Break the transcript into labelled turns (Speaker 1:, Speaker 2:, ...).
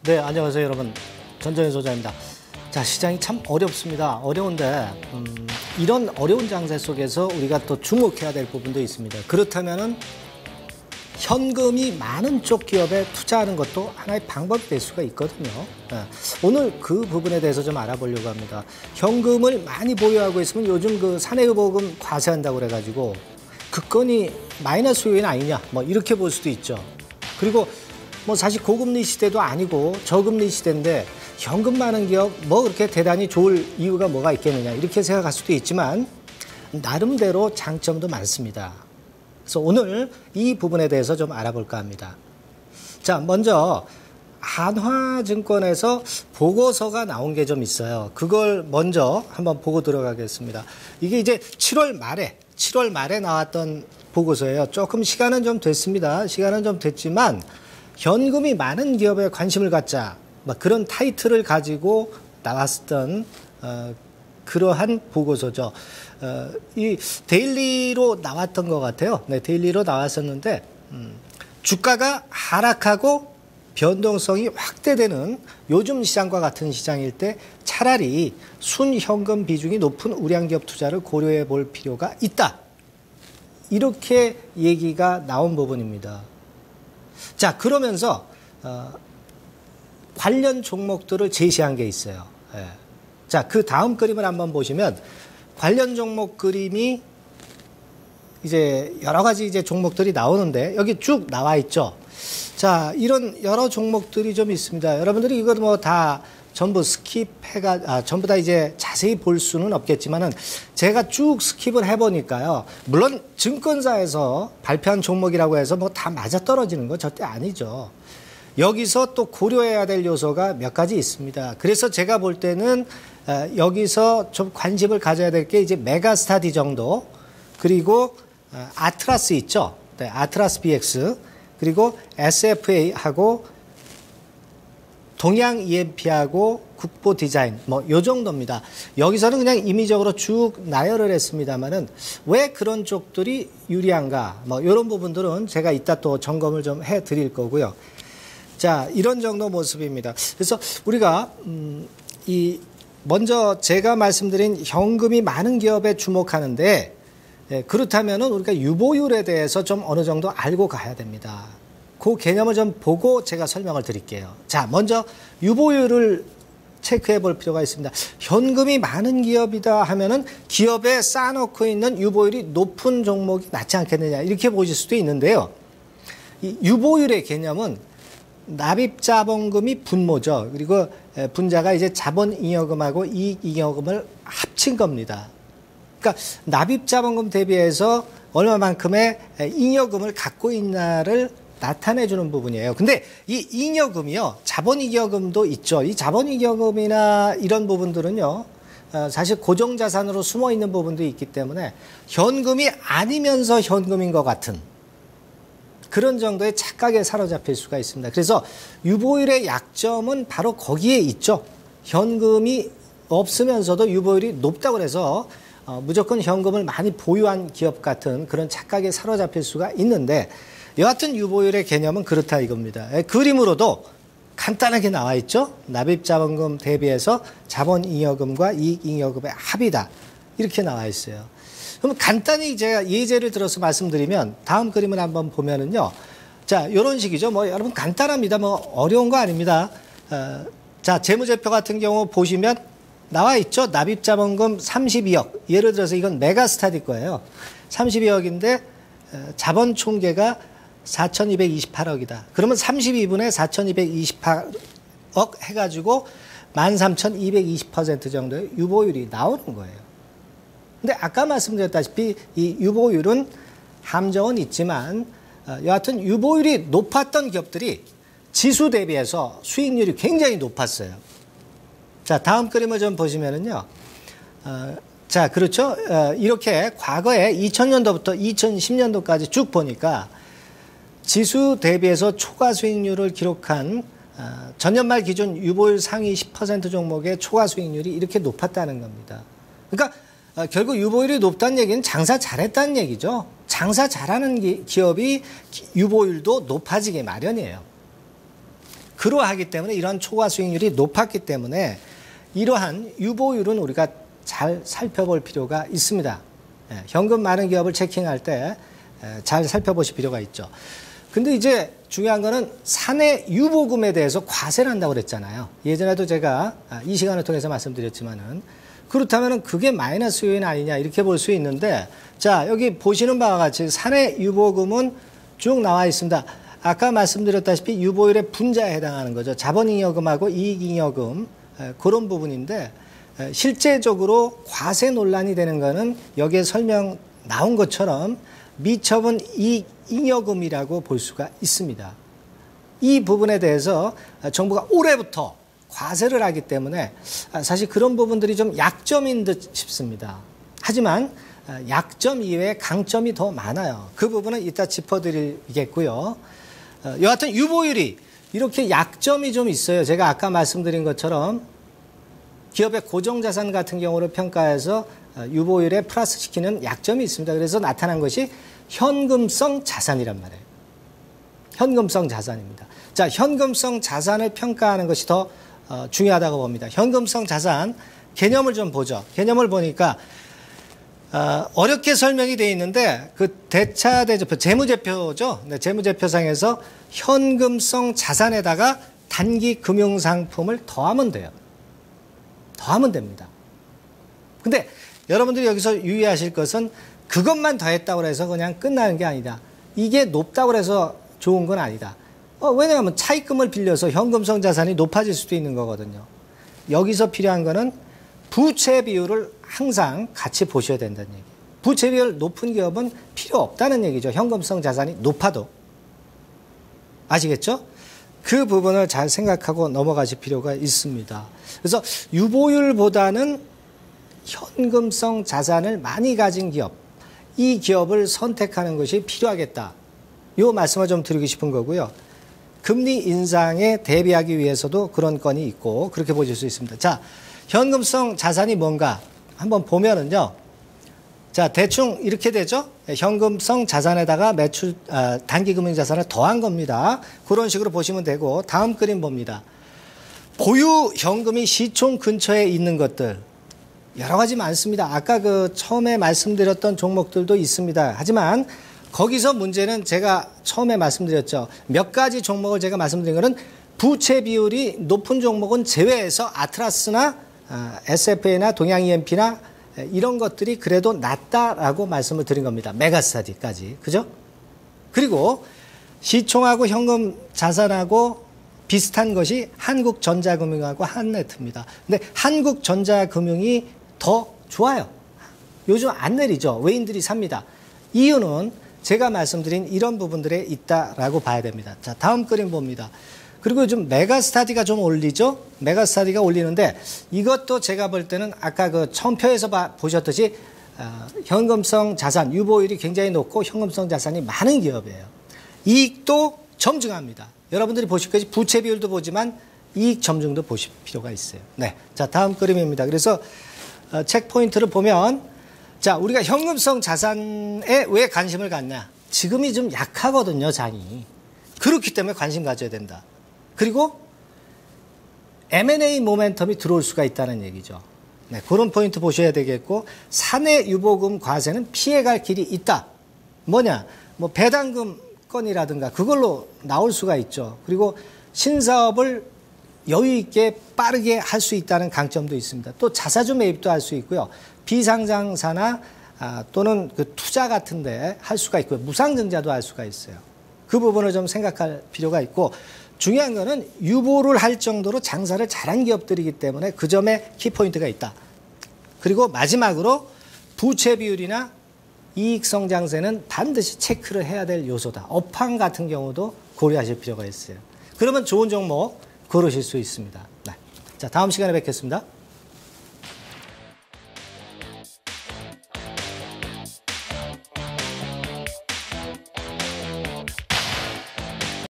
Speaker 1: 네, 안녕하세요, 여러분. 전정현 소장입니다. 자, 시장이 참 어렵습니다. 어려운데 이런 어려운 장세 속에서 우리가 또 주목해야 될 부분도 있습니다. 그렇다면은 현금이 많은 쪽 기업에 투자하는 것도 하나의 방법이 될 수가 있거든요. 네. 오늘 그 부분에 대해서 좀 알아보려고 합니다. 현금을 많이 보유하고 있으면 요즘 그 사내의보금 과세한다고 그래가지고 그건이 마이너스 요인 아니냐, 뭐 이렇게 볼 수도 있죠. 그리고 뭐 사실 고금리 시대도 아니고 저금리 시대인데 현금 많은 기업 뭐 그렇게 대단히 좋을 이유가 뭐가 있겠느냐 이렇게 생각할 수도 있지만 나름대로 장점도 많습니다. 그래서 오늘 이 부분에 대해서 좀 알아볼까 합니다. 자, 먼저 한화증권에서 보고서가 나온 게 좀 있어요. 그걸 먼저 한번 보고 들어가겠습니다. 이게 이제 7월 말에 나왔던 보고서예요. 조금 시간은 좀 됐습니다. 시간은 좀 됐지만 현금이 많은 기업에 관심을 갖자, 뭐 그런 타이틀을 가지고 나왔던 그러한 보고서죠. 이 데일리로 나왔던 것 같아요. 네, 데일리로 나왔었는데 주가가 하락하고 변동성이 확대되는 요즘 시장과 같은 시장일 때 차라리 순현금 비중이 높은 우량기업 투자를 고려해 볼 필요가 있다. 이렇게 얘기가 나온 부분입니다. 자, 그러면서 관련 종목들을 제시한 게 있어요. 예. 자, 그 다음 그림을 한번 보시면 관련 종목 그림이 이제 여러 가지 이제 종목들이 나오는데 여기 쭉 나와 있죠. 자, 이런 여러 종목들이 좀 있습니다. 여러분들이 이거 뭐 다 전부 스킵해가 전부 다 이제 자세히 볼 수는 없겠지만은 제가 쭉 스킵을 해보니까요. 물론 증권사에서 발표한 종목이라고 해서 뭐 다 맞아떨어지는 건 절대 아니죠. 여기서 또 고려해야 될 요소가 몇 가지 있습니다. 그래서 제가 볼 때는 여기서 좀 관심을 가져야 될 게 이제 메가스타디 정도, 그리고 아트라스 있죠. 네, 아트라스 BX, 그리고 SFA하고 동양 EMP하고 국보 디자인, 뭐 요 정도입니다. 여기서는 그냥 임의적으로 쭉 나열을 했습니다만은 왜 그런 쪽들이 유리한가, 뭐 이런 부분들은 제가 이따 또 점검을 좀 해드릴 거고요. 자, 이런 정도 모습입니다. 그래서 우리가 먼저 제가 말씀드린 현금이 많은 기업에 주목하는데, 그렇다면은 우리가 유보율에 대해서 좀 어느 정도 알고 가야 됩니다. 그 개념을 좀 보고 제가 설명을 드릴게요. 자, 먼저 유보율을 체크해 볼 필요가 있습니다. 현금이 많은 기업이다 하면은 기업에 쌓아놓고 있는 유보율이 높은 종목이 낫지 않겠느냐 이렇게 보실 수도 있는데요. 이 유보율의 개념은 납입자본금이 분모죠. 그리고 분자가 이제 자본잉여금하고 이익잉여금을 합친 겁니다. 그러니까 납입자본금 대비해서 얼마만큼의 잉여금을 갖고 있나를 나타내주는 부분이에요. 근데 이 잉여금이요, 자본잉여금도 있죠. 이 자본잉여금이나 이런 부분들은요, 사실 고정자산으로 숨어 있는 부분도 있기 때문에 현금이 아니면서 현금인 것 같은 그런 정도의 착각에 사로잡힐 수가 있습니다. 그래서 유보율의 약점은 바로 거기에 있죠. 현금이 없으면서도 유보율이 높다고 해서 무조건 현금을 많이 보유한 기업 같은 그런 착각에 사로잡힐 수가 있는데, 여하튼 유보율의 개념은 그렇다 이겁니다. 그림으로도 간단하게 나와 있죠. 납입자본금 대비해서 자본잉여금과 이익잉여금의 합이다. 이렇게 나와 있어요. 그럼 간단히 제가 예제를 들어서 말씀드리면 다음 그림을 한번 보면은요. 자, 이런 식이죠. 뭐 여러분 간단합니다. 뭐 어려운 거 아닙니다. 자, 재무제표 같은 경우 보시면 나와 있죠. 납입자본금 32억. 예를 들어서 이건 메가스타디 거예요. 32억인데 자본 총계가 4,228억이다. 그러면 32분의 4,228억 해가지고 13,220% 정도의 유보율이 나오는 거예요. 근데 아까 말씀드렸다시피 이 유보율은 함정은 있지만 여하튼 유보율이 높았던 기업들이 지수 대비해서 수익률이 굉장히 높았어요. 자, 다음 그림을 좀 보시면은요. 자, 그렇죠. 이렇게 과거에 2000년도부터 2010년도까지 쭉 보니까 지수 대비해서 초과 수익률을 기록한 전년말 기준 유보율 상위 10% 종목의 초과 수익률이 이렇게 높았다는 겁니다. 그러니까 결국 유보율이 높다는 얘기는 장사 잘했다는 얘기죠. 장사 잘하는 기업이 유보율도 높아지게 마련이에요. 그러하기 때문에 이러한 초과 수익률이 높았기 때문에 이러한 유보율은 우리가 잘 살펴볼 필요가 있습니다. 현금 많은 기업을 체킹할 때 잘 살펴보실 필요가 있죠. 근데 이제 중요한 거는 사내 유보금에 대해서 과세를 한다고 그랬잖아요. 예전에도 제가 이 시간을 통해서 말씀드렸지만은 그렇다면 그게 마이너스 요인 아니냐 이렇게 볼 수 있는데 자, 여기 보시는 바와 같이 사내 유보금은 쭉 나와 있습니다. 아까 말씀드렸다시피 유보율의 분자에 해당하는 거죠. 자본잉여금하고 이익잉여금 그런 부분인데 실제적으로 과세 논란이 되는 거는 여기에 설명 나온 것처럼 미처분 이익잉여금이라고 볼 수가 있습니다. 이 부분에 대해서 정부가 올해부터 과세를 하기 때문에 사실 그런 부분들이 좀 약점인 듯 싶습니다. 하지만 약점 이외에 강점이 더 많아요. 그 부분은 이따 짚어드리겠고요. 여하튼 유보율이 이렇게 약점이 좀 있어요. 제가 아까 말씀드린 것처럼 기업의 고정자산 같은 경우를 평가해서 유보율에 플러스시키는 약점이 있습니다. 그래서 나타난 것이 현금성 자산이란 말이에요. 현금성 자산입니다. 자, 현금성 자산을 평가하는 것이 더 중요하다고 봅니다. 현금성 자산 개념을 좀 보죠. 개념을 보니까 어렵게 설명이 되어 있는데 그 대차대조표 재무제표죠. 네, 재무제표상에서 현금성 자산에다가 단기 금융상품을 더하면 돼요. 더하면 됩니다. 근데 여러분들이 여기서 유의하실 것은 그것만 더했다고 해서 그냥 끝나는 게 아니다. 이게 높다고 해서 좋은 건 아니다. 왜냐하면 차입금을 빌려서 현금성 자산이 높아질 수도 있는 거거든요. 여기서 필요한 거는 부채 비율을 항상 같이 보셔야 된다는 얘기예요. 부채 비율 높은 기업은 필요 없다는 얘기죠. 현금성 자산이 높아도. 아시겠죠? 그 부분을 잘 생각하고 넘어가실 필요가 있습니다. 그래서 유보율보다는 현금성 자산을 많이 가진 기업, 이 기업을 선택하는 것이 필요하겠다. 이 말씀을 좀 드리고 싶은 거고요. 금리 인상에 대비하기 위해서도 그런 건이 있고 그렇게 보실 수 있습니다. 자, 현금성 자산이 뭔가 한번 보면은요. 자, 대충 이렇게 되죠. 현금성 자산에다가 단기금융자산을 더한 겁니다. 그런 식으로 보시면 되고 다음 그림 봅니다. 보유 현금이 시총 근처에 있는 것들 여러 가지 많습니다. 아까 처음에 말씀드렸던 종목들도 있습니다. 하지만 거기서 문제는 제가 처음에 말씀드렸죠. 몇 가지 종목을 제가 말씀드린 것은 부채 비율이 높은 종목은 제외해서 아트라스나 SFA나 동양 EMP나 이런 것들이 그래도 낮다라고 말씀을 드린 겁니다. 메가스타디까지. 그죠? 그리고 시총하고 현금 자산하고 비슷한 것이 한국전자금융하고 한네트입니다. 근데 한국전자금융이 더 좋아요. 요즘 안 내리죠. 외인들이 삽니다. 이유는 제가 말씀드린 이런 부분들에 있다라고 봐야 됩니다. 자, 다음 그림 봅니다. 그리고 요즘 메가스타디가 좀 올리죠. 메가스타디가 올리는데 이것도 제가 볼 때는 아까 첨표에서 보셨듯이 현금성 자산, 유보율이 굉장히 높고 현금성 자산이 많은 기업이에요. 이익도 점증합니다. 여러분들이 보실 것이 부채 비율도 보지만 이익 점증도 보실 필요가 있어요. 네, 자 다음 그림입니다. 그래서 책 포인트를 보면 자 우리가 현금성 자산에 왜 관심을 갖냐? 지금이 좀 약하거든요, 장이. 그렇기 때문에 관심 가져야 된다. 그리고 M&A 모멘텀이 들어올 수가 있다는 얘기죠. 네, 그런 포인트 보셔야 되겠고 사내 유보금 과세는 피해갈 길이 있다. 뭐냐? 뭐 배당금 건이라든가 그걸로 나올 수가 있죠. 그리고 신사업을 여유 있게 빠르게 할 수 있다는 강점도 있습니다. 또 자사주 매입도 할 수 있고요. 비상장사나 또는 투자 같은데 할 수가 있고요. 무상증자도 할 수가 있어요. 그 부분을 좀 생각할 필요가 있고 중요한 거는 유보를 할 정도로 장사를 잘한 기업들이기 때문에 그 점에 키포인트가 있다. 그리고 마지막으로 부채 비율이나 이익성장세는 반드시 체크를 해야 될 요소다. 업황 같은 경우도 고려하실 필요가 있어요. 그러면 좋은 종목 고르실 수 있습니다. 네. 자, 다음 시간에 뵙겠습니다.